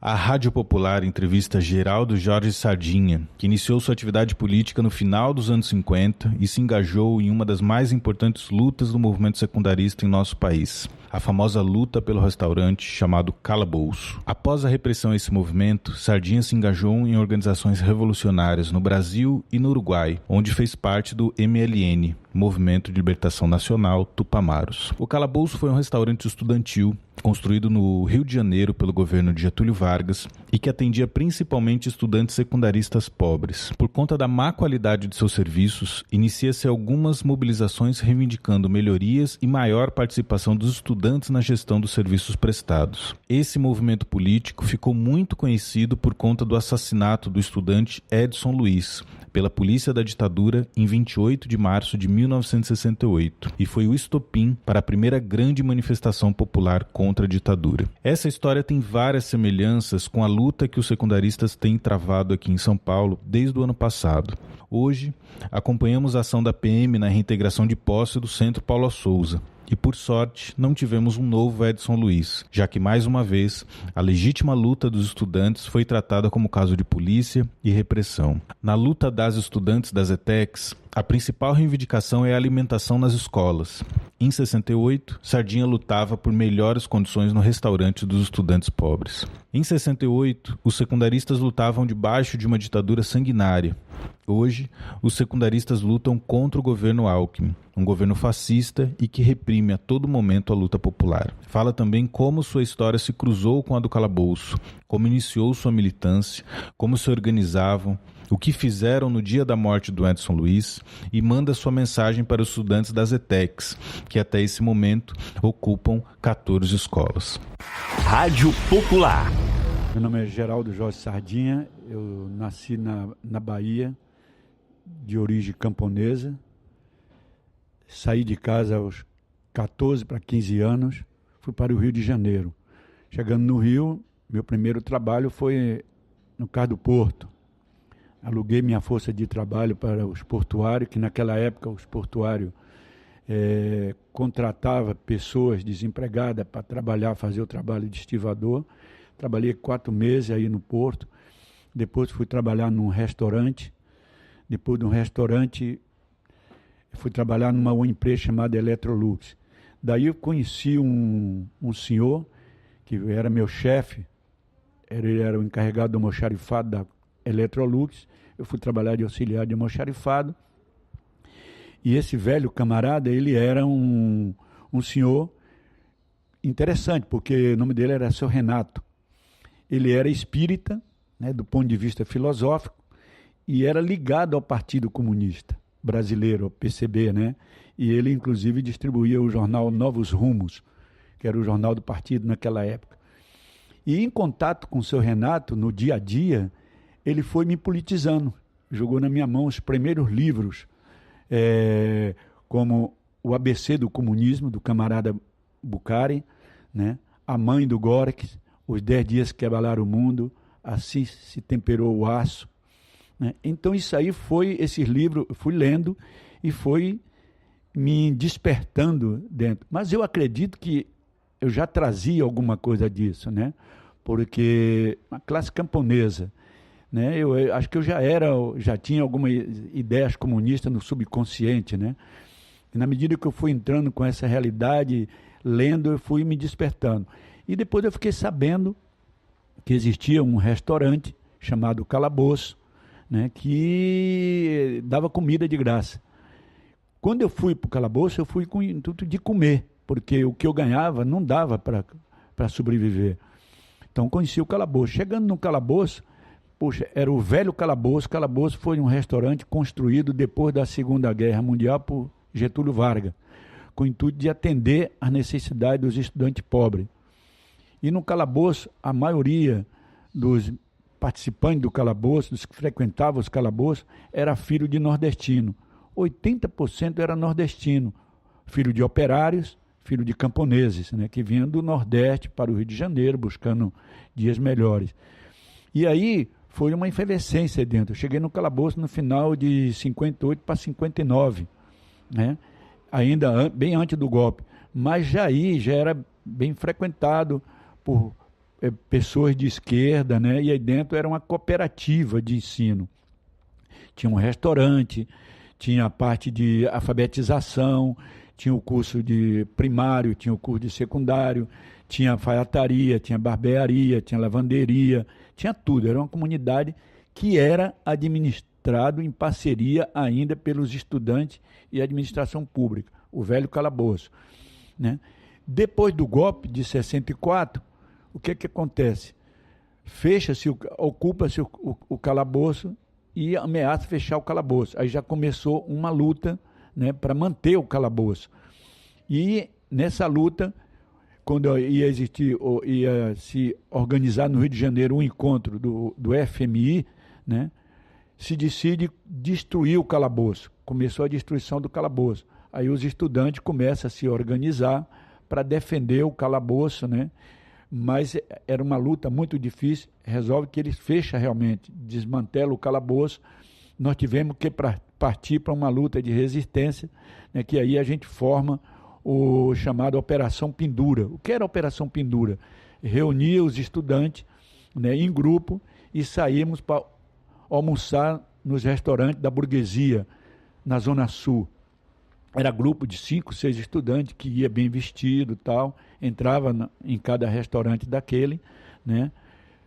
A Rádio Popular entrevista Geraldo Jorge Sardinha, que iniciou sua atividade política no final dos anos 50 e se engajou em uma das mais importantes lutas do movimento secundarista em nosso país, a famosa luta pelo restaurante chamado Calabouço. Após a repressão a esse movimento, Sardinha se engajou em organizações revolucionárias no Brasil e no Uruguai, onde fez parte do MLN, Movimento de Libertação Nacional Tupamaros. O Calabouço foi um restaurante estudantil construído no Rio de Janeiro pelo governo de Getúlio Vargas e que atendia principalmente estudantes secundaristas pobres. Por conta da má qualidade de seus serviços, inicia-se algumas mobilizações reivindicando melhorias e maior participação dos estudantes na gestão dos serviços prestados. Esse movimento político ficou muito conhecido por conta do assassinato do estudante Edson Luiz pela polícia da ditadura em 28 de março de 1968 e foi o estopim para a primeira grande manifestação popular contra a ditadura. Essa história tem várias semelhanças com a luta que os secundaristas têm travado aqui em São Paulo desde o ano passado. Hoje, acompanhamos a ação da PM na reintegração de posse do Centro Paulo Souza. E, por sorte, não tivemos um novo Edson Luiz, já que, mais uma vez, a legítima luta dos estudantes foi tratada como caso de polícia e repressão. Na luta das estudantes das ETECs, a principal reivindicação é a alimentação nas escolas. Em 68, Sardinha lutava por melhores condições no restaurante dos estudantes pobres. Em 68, os secundaristas lutavam debaixo de uma ditadura sanguinária. Hoje, os secundaristas lutam contra o governo Alckmin, um governo fascista e que reprime a todo momento a luta popular. Fala também como sua história se cruzou com a do Calabouço, como iniciou sua militância, como se organizavam, o que fizeram no dia da morte do Edson Luiz e manda sua mensagem para os estudantes das ETECs, que até esse momento ocupam 14 escolas. Rádio Popular. Meu nome é Geraldo Jorge Sardinha, eu nasci na Bahia, de origem camponesa, saí de casa aos 14 para 15 anos, fui para o Rio de Janeiro. Chegando no Rio, meu primeiro trabalho foi no Cais do Porto. Aluguei minha força de trabalho para os portuários, que naquela época os portuários contratavam pessoas desempregadas para trabalhar, fazer o trabalho de estivador. Trabalhei 4 meses aí no Porto, depois fui trabalhar num restaurante, depois de um restaurante fui trabalhar numa empresa chamada Electrolux. Daí eu conheci um senhor, que era meu chefe, ele era o encarregado do almoxarifado da Electrolux, eu fui trabalhar de auxiliar de almoxarifado, e esse velho camarada, ele era um senhor interessante, porque o nome dele era Seu Renato. Ele era espírita, né, do ponto de vista filosófico, e era ligado ao Partido Comunista Brasileiro, ao PCB, né? E ele, inclusive, distribuía o jornal Novos Rumos, que era o jornal do partido naquela época. E em contato com o Seu Renato, no dia a dia, ele foi me politizando, jogou na minha mão os primeiros livros, como o ABC do Comunismo, do camarada Bucari, né? A Mãe do Gorky, Os 10 Dias que Abalaram o Mundo, Assim se Temperou o Aço, né? Então isso aí esses livros eu fui lendo e foi me despertando dentro. Mas eu acredito que eu já trazia alguma coisa disso, né? Porque a classe camponesa, né? Eu acho que eu já tinha algumas ideias comunistas no subconsciente, né? E na medida que eu fui entrando com essa realidade, lendo, eu fui me despertando. E depois eu fiquei sabendo que existia um restaurante chamado Calabouço, né, que dava comida de graça. Quando eu fui para o Calabouço, eu fui com o intuito de comer, porque o que eu ganhava não dava para sobreviver. Então conheci o Calabouço. Chegando no Calabouço, poxa, era o velho Calabouço. Calabouço foi um restaurante construído depois da Segunda Guerra Mundial por Getúlio Vargas, com o intuito de atender às necessidades dos estudantes pobres. E no Calabouço, a maioria dos participantes do Calabouço, dos que frequentavam os calabouços, era filho de nordestino. 80% era nordestino, filho de operários, filho de camponeses, né, que vinham do Nordeste para o Rio de Janeiro, buscando dias melhores. E aí foi uma efervescência dentro. Eu cheguei no Calabouço no final de 58 para 59, né, ainda bem antes do golpe. Mas já era bem frequentado por pessoas de esquerda, né? E aí dentro era uma cooperativa de ensino. Tinha um restaurante, tinha a parte de alfabetização, tinha o curso de primário, tinha o curso de secundário, tinha alfaiataria, tinha barbearia, tinha lavanderia, tinha tudo. Era uma comunidade que era administrado em parceria ainda pelos estudantes e administração pública, o velho calabouço, né? Depois do golpe de 64, o que acontece? Fecha-se, ocupa-se o calabouço e ameaça fechar o calabouço. Aí já começou uma luta, né, para manter o calabouço. E nessa luta, quando ia se organizar no Rio de Janeiro um encontro do FMI, né, se decide destruir o calabouço. Começou a destruição do calabouço. Aí os estudantes começam a se organizar para defender o calabouço, né? Mas era uma luta muito difícil. Resolve que eles fecham realmente, desmantelam o calabouço. Nós tivemos que partir para uma luta de resistência, né, que aí a gente forma o chamado Operação Pendura. O que era a Operação Pendura? Reunia os estudantes, né, em grupo e saímos para almoçar nos restaurantes da burguesia, na Zona Sul. Era grupo de 5, 6 estudantes que ia bem vestido e tal, entrava em cada restaurante daquele, né?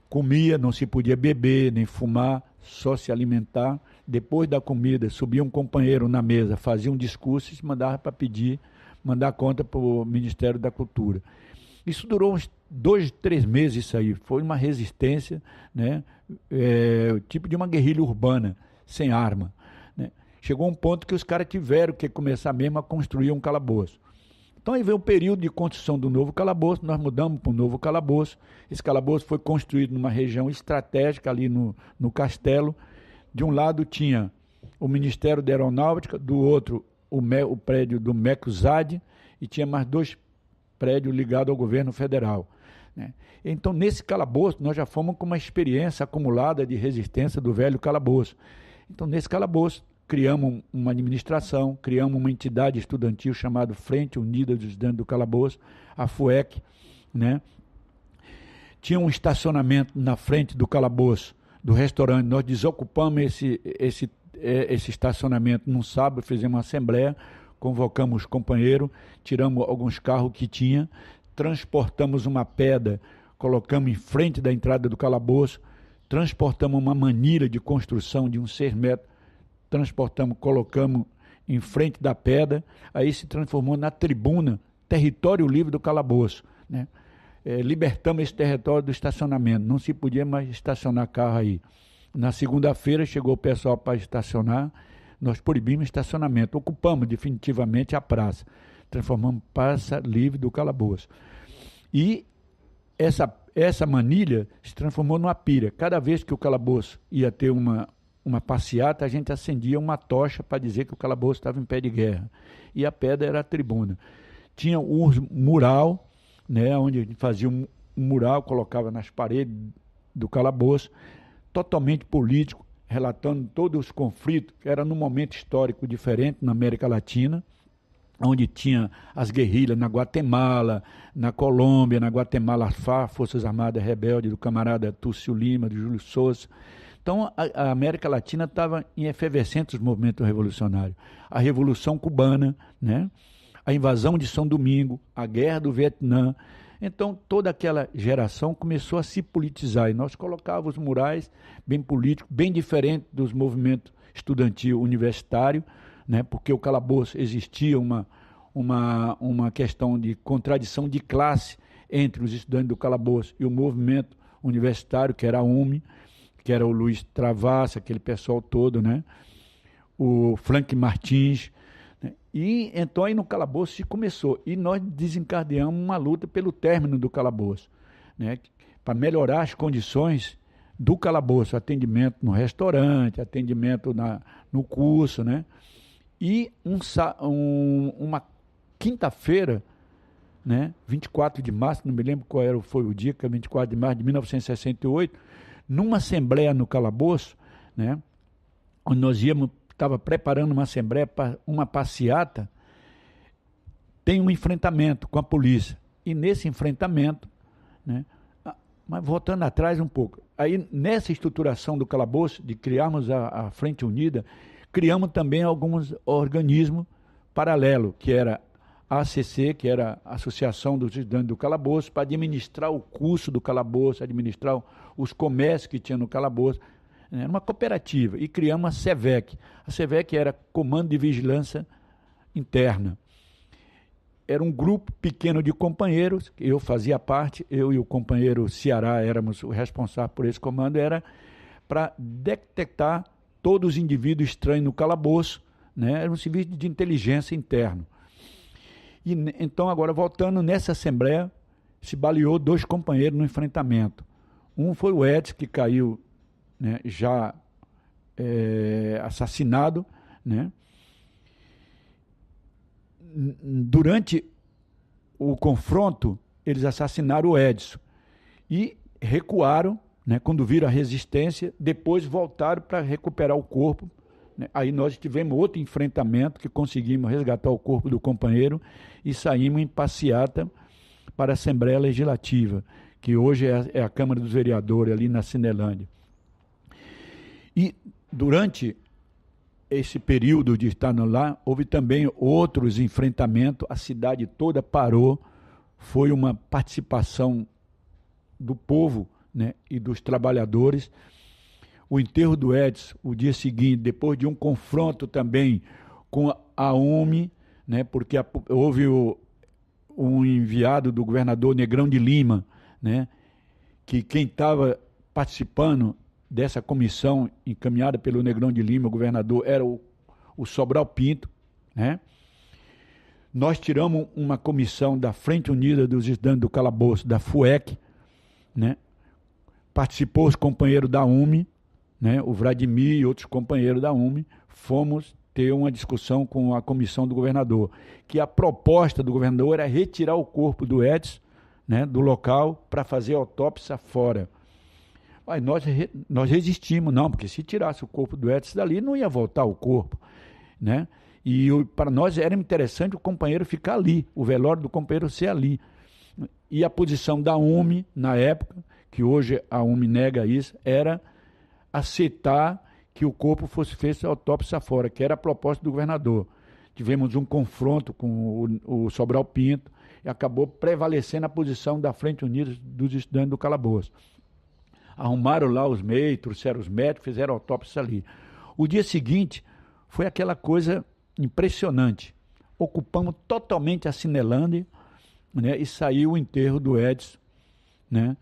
Comia, não se podia beber, nem fumar, só se alimentar. Depois da comida, subia um companheiro na mesa, fazia um discurso e se mandava para mandar conta para o Ministério da Cultura. Isso durou uns 2, 3 meses isso aí. Foi uma resistência, né? Tipo de uma guerrilha urbana, sem arma, né? Chegou um ponto que os caras tiveram que começar mesmo a construir um calabouço. Então aí veio o período de construção do novo calabouço, nós mudamos para um novo calabouço. Esse calabouço foi construído numa região estratégica ali no castelo. De um lado tinha o Ministério da Aeronáutica, do outro o prédio do MECUSAD, e tinha mais 2 prédios ligados ao governo federal, né? Então nesse calabouço nós já fomos com uma experiência acumulada de resistência do velho calabouço. Então nesse calabouço criamos uma administração, criamos uma entidade estudantil chamada Frente Unida dos Estudantes do Calabouço, a FUEC, né? Tinha um estacionamento na frente do calabouço, do restaurante. Nós desocupamos esse estacionamento num sábado, fizemos uma assembleia, convocamos os companheiros, tiramos alguns carros que tinha, transportamos uma pedra, colocamos em frente da entrada do calabouço, transportamos uma manilha de construção de uns 6 metros, transportamos, colocamos em frente da pedra, aí se transformou na tribuna, território livre do calabouço, né? Libertamos esse território do estacionamento, não se podia mais estacionar carro aí. Na segunda-feira chegou o pessoal para estacionar, nós proibimos estacionamento, ocupamos definitivamente a praça, transformamos praça livre do calabouço. E essa manilha se transformou numa pira. Cada vez que o calabouço ia ter uma passeata, a gente acendia uma tocha para dizer que o calabouço estava em pé de guerra. E a pedra era a tribuna. Tinha um mural, né, onde a gente fazia um mural, colocava nas paredes do calabouço, totalmente político, relatando todos os conflitos, que era num momento histórico diferente na América Latina, onde tinha as guerrilhas na Guatemala, na Colômbia, na Guatemala, as FARC, Forças Armadas Rebeldes, do camarada Túcio Lima, do Júlio Souza. Então, a América Latina estava em efervescente os movimentos revolucionários. A Revolução Cubana, né? A invasão de São Domingo, a Guerra do Vietnã. Então, toda aquela geração começou a se politizar. E nós colocávamos murais bem políticos, bem diferentes dos movimentos estudantil universitário, né? Porque o calabouço existia uma questão de contradição de classe entre os estudantes do calabouço e o movimento universitário, que era a UME, que era o Luiz Travassa, aquele pessoal todo, né? O Frank Martins, né? E então aí no calabouço se começou, e nós desencadeamos uma luta pelo término do calabouço, né? Para melhorar as condições do calabouço, atendimento no restaurante, atendimento no curso, né? E uma quinta-feira, né? 24 de março, não me lembro foi o dia, que é 24 de março de 1968, numa assembleia no calabouço, né? Onde nós estava preparando uma assembleia para uma passeata, tem um enfrentamento com a polícia. E nesse enfrentamento, né, Mas voltando atrás um pouco, aí nessa estruturação do calabouço, de criarmos a Frente Unida, criamos também alguns organismos paralelos, que era a ACC, que era a Associação dos Estudantes do Calabouço, para administrar o curso do calabouço, administrar os comércios que tinha no calabouço. Era uma cooperativa. E criamos a SEVEC. A SEVEC era Comando de Vigilância Interna. Era um grupo pequeno de companheiros, eu fazia parte, eu e o companheiro Ceará éramos o responsável por esse comando, era para detectar todos os indivíduos estranhos no calabouço, né? Era um serviço de inteligência interno. E, então, agora, voltando nessa assembleia, se baleou 2 companheiros no enfrentamento. Um foi o Edson, que caiu, né, já assassinado, né? Durante o confronto, eles assassinaram o Edson e recuaram, né, quando viram a resistência, depois voltaram para recuperar o corpo, né? Aí nós tivemos outro enfrentamento que conseguimos resgatar o corpo do companheiro e saímos em passeata para a Assembleia Legislativa, que hoje é a Câmara dos Vereadores, ali na Cinelândia. E durante esse período de estar lá, houve também outros enfrentamentos, a cidade toda parou, foi uma participação do povo, né, e dos trabalhadores. O enterro do Edson, o dia seguinte, depois de um confronto também com a UME, né, porque houve um enviado do governador Negrão de Lima, né, que quem estava participando dessa comissão encaminhada pelo Negrão de Lima, o governador, era o Sobral Pinto, né? Nós tiramos uma comissão da Frente Unida dos Estudantes do Calabouço, da FUEC, né? Participou os companheiros da UME, né? O Vladimir e outros companheiros da UME, fomos ter uma discussão com a comissão do governador, que a proposta do governador era retirar o corpo do Edson, né, do local para fazer autópsia fora. Aí nós resistimos, não, porque se tirasse o corpo do Edson dali, não ia voltar o corpo, né? E para nós era interessante o companheiro ficar ali, o velório do companheiro ser ali. E a posição da UME, na época, que hoje a UME nega isso, era aceitar que o corpo fosse feito autópsia fora, que era a proposta do governador. Tivemos um confronto com o Sobral Pinto e acabou prevalecendo a posição da Frente Unida dos Estudantes do Calabouço. Arrumaram lá os meios, trouxeram os médicos, fizeram autópsia ali. O dia seguinte foi aquela coisa impressionante. Ocupamos totalmente a Cinelândia, né, e saiu o enterro do Edson, né,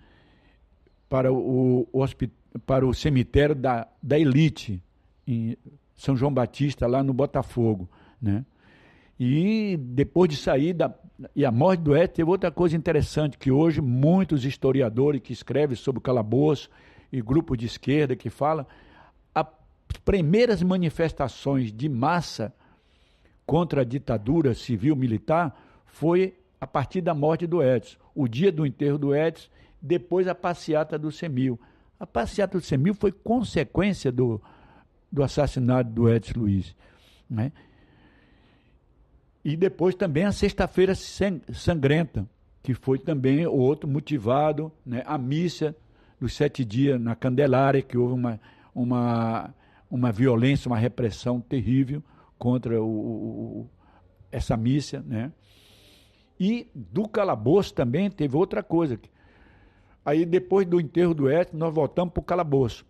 para o cemitério da Elite, em São João Batista, lá no Botafogo, né? E depois de sair e a morte do Edson, teve outra coisa interessante, que hoje muitos historiadores que escrevem sobre o calabouço e grupos de esquerda que falam, as primeiras manifestações de massa contra a ditadura civil-militar foi a partir da morte do Edson. O dia do enterro do Edson, depois a passeata do Semil. A passeata do Semil foi consequência do assassinato do Edson Luiz, né? E depois também a Sexta-feira Sangrenta, que foi também outro motivado, né? A missa dos 7 dias na Candelária, que houve uma violência, uma repressão terrível contra essa missa, né? E do calabouço também teve outra coisa. Aí depois do enterro do Edson, nós voltamos para o calabouço.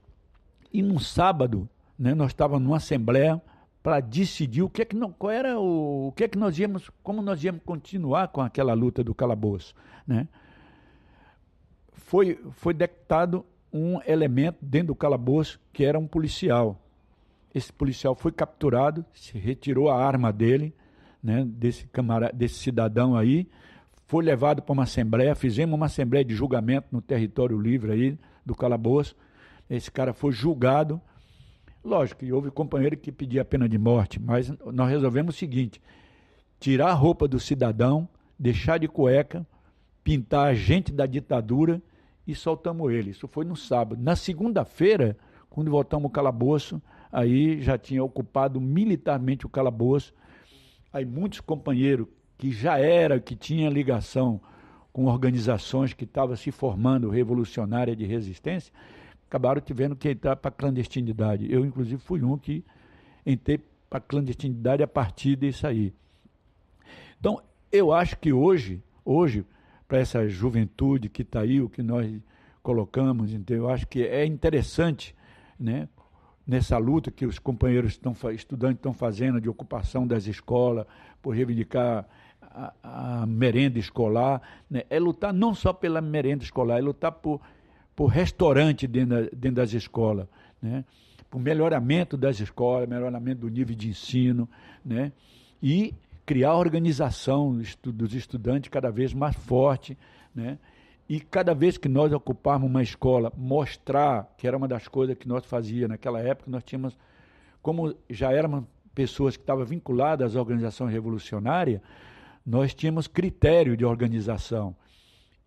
E num sábado, né, nós estávamos numa assembleia para decidir como nós íamos continuar com aquela luta do calabouço, né? Foi detectado um elemento dentro do calabouço que era um policial. Esse policial foi capturado, se retirou a arma dele, né, desse cidadão aí, foi levado para uma assembleia, fizemos uma assembleia de julgamento no território livre aí do calabouço. Esse cara foi julgado. Lógico que houve companheiro que pedia a pena de morte, mas nós resolvemos o seguinte: tirar a roupa do cidadão, deixar de cueca, pintar a gente da ditadura e soltamos ele. Isso foi no sábado. Na segunda-feira, quando voltamos ao calabouço, aí já tinha ocupado militarmente o calabouço. Aí muitos companheiros que tinham ligação com organizações que estavam se formando revolucionária de resistência, acabaram tivendo que entrar para a clandestinidade. Eu, inclusive, fui um que entrei para a clandestinidade a partir disso aí. Então, eu acho que hoje para essa juventude que está aí, o que nós colocamos, então, eu acho que é interessante, né, nessa luta que os companheiros estudantes estão fazendo de ocupação das escolas, por reivindicar a merenda escolar, né, é lutar não só pela merenda escolar, é lutar por restaurante dentro das escolas, né, por melhoramento das escolas, melhoramento do nível de ensino, né, e criar a organização dos estudantes cada vez mais forte, né? E cada vez que nós ocuparmos uma escola, mostrar, que era uma das coisas que nós fazíamos naquela época, nós tínhamos, como já éramos pessoas que estavam vinculadas às organizações revolucionárias, nós tínhamos critério de organização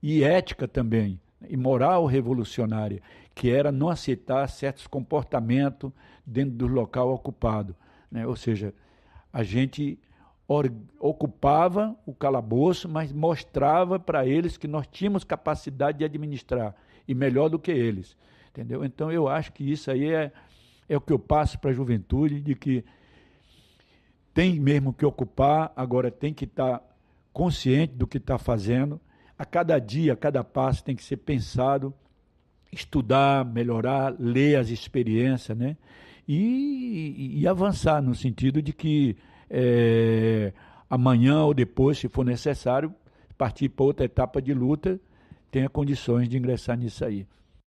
e ética também, e moral revolucionária, que era não aceitar certos comportamentos dentro do local ocupado, né? Ou seja, a gente ocupava o calabouço, mas mostrava para eles que nós tínhamos capacidade de administrar, e melhor do que eles, entendeu? Então eu acho que isso aí é o que eu passo para a juventude, de que tem mesmo que ocupar, agora tem que estar consciente do que está fazendo, a cada dia, a cada passo tem que ser pensado, estudar, melhorar, ler as experiências, né? E avançar no sentido de que amanhã ou depois, se for necessário, partir para outra etapa de luta, tenha condições de ingressar nisso aí.